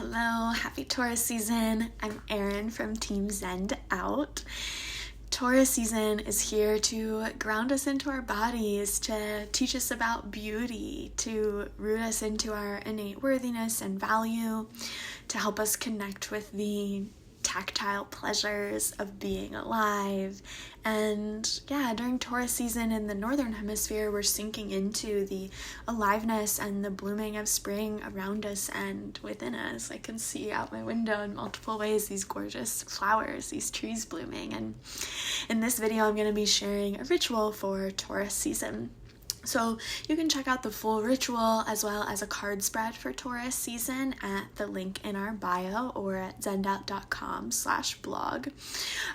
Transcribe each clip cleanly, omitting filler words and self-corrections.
Hello, happy Taurus season. I'm Erin from Team Zend Out. Taurus season is here to ground us into our bodies, to teach us about beauty, to root us into our innate worthiness and value, to help us connect with the tactile pleasures of being alive. And during Taurus season in the northern hemisphere, we're sinking into the aliveness and the blooming of spring around us and within us. I can see out my window in multiple ways these gorgeous flowers, these trees blooming. And in this video, I'm going to be sharing a ritual for Taurus season. So you can check out the full ritual as well as a card spread for Taurus season at the link in our bio or at zendout.com/blog.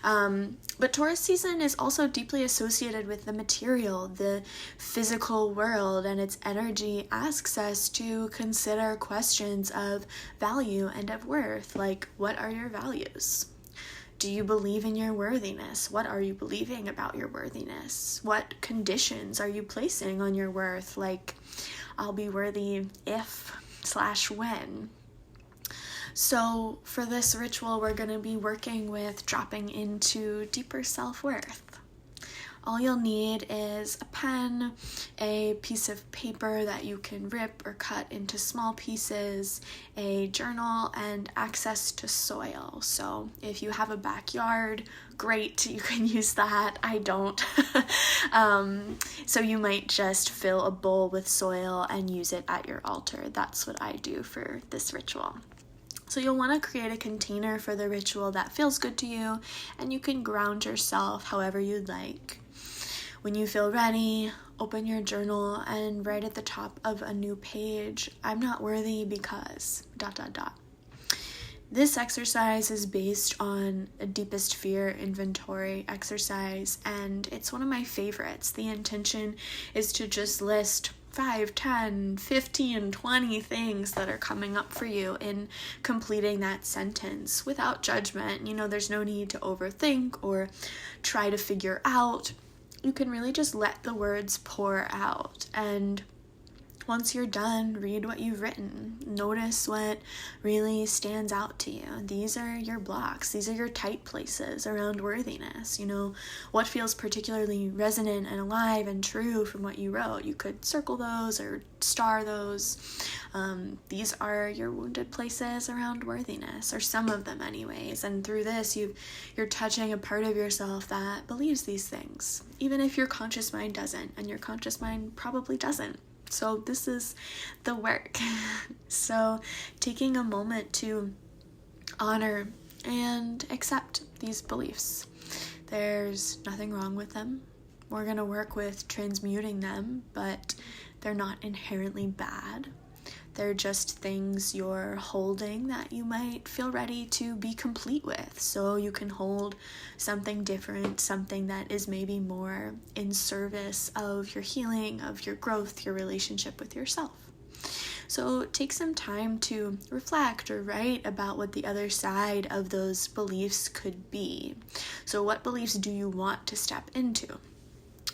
But Taurus season is also deeply associated with the material, the physical world, and its energy asks us to consider questions of value and of worth, like what are your values? Do you believe in your worthiness? What are you believing about your worthiness? What conditions are you placing on your worth? Like, I'll be worthy if/when. So for this ritual, we're going to be working with dropping into deeper self-worth. All you'll need is a pen, a piece of paper that you can rip or cut into small pieces, a journal, and access to soil. So if you have a backyard, great, you can use that. I don't. So you might just fill a bowl with soil and use it at your altar. That's what I do for this ritual. So you'll want to create a container for the ritual that feels good to you, and you can ground yourself however you'd like. When you feel ready, open your journal and write at the top of a new page, I'm not worthy because ... This exercise is based on a deepest fear inventory exercise, and it's one of my favorites. The intention is to just list 5, 10, 15, 20 things that are coming up for you in completing that sentence without judgment. There's no need to overthink or try to figure out. You can really just let the words pour out, and once you're done, read what you've written. Notice what really stands out to you. These are your blocks. These are your tight places around worthiness. What feels particularly resonant and alive and true from what you wrote. You could circle those or star those. These are your wounded places around worthiness, or some of them anyways. And through this, you're touching a part of yourself that believes these things, even if your conscious mind doesn't, and your conscious mind probably doesn't. So this is the work. So taking a moment to honor and accept these beliefs. There's nothing wrong with them. We're going to work with transmuting them, but they're not inherently bad. They're just things you're holding that you might feel ready to be complete with. So you can hold something different, something that is maybe more in service of your healing, of your growth, your relationship with yourself. So take some time to reflect or write about what the other side of those beliefs could be. So what beliefs do you want to step into?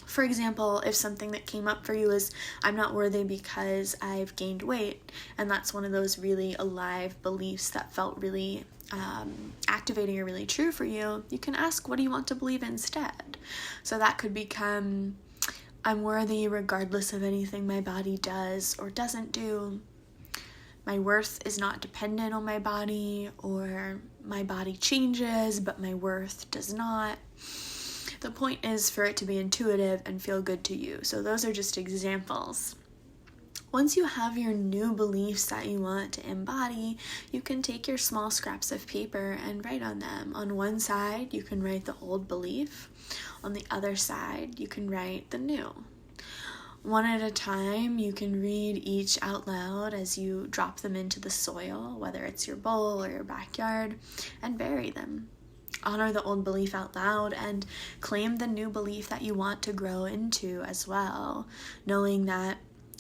For example, if something that came up for you is, I'm not worthy because I've gained weight, and that's one of those really alive beliefs that felt really activating or really true for you, you can ask, what do you want to believe instead? So that could become, I'm worthy regardless of anything my body does or doesn't do. My worth is not dependent on my body, or my body changes, but my worth does not. The point is for it to be intuitive and feel good to you. So those are just examples. Once you have your new beliefs that you want to embody, you can take your small scraps of paper and write on them. On one side, you can write the old belief. On the other side, you can write the new. One at a time, you can read each out loud as you drop them into the soil, whether it's your bowl or your backyard, and bury them. Honor the old belief out loud and claim the new belief that you want to grow into as well, knowing that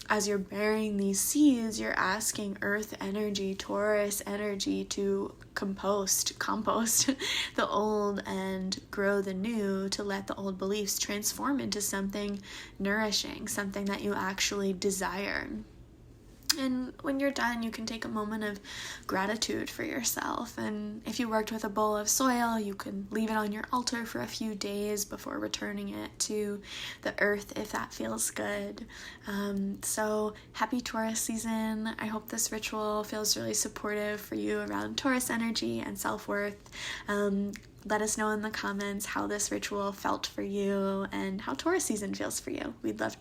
as you're burying these seeds, you're asking earth energy, Taurus energy to compost the old and grow the new, to let the old beliefs transform into something nourishing, something that you actually desire. And when you're done, you can take a moment of gratitude for yourself. And if you worked with a bowl of soil, you can leave it on your altar for a few days before returning it to the earth if that feels good. So happy Taurus season. I hope this ritual feels really supportive for you around Taurus energy and self-worth. Let us know in the comments how this ritual felt for you and how Taurus season feels for you. We'd love to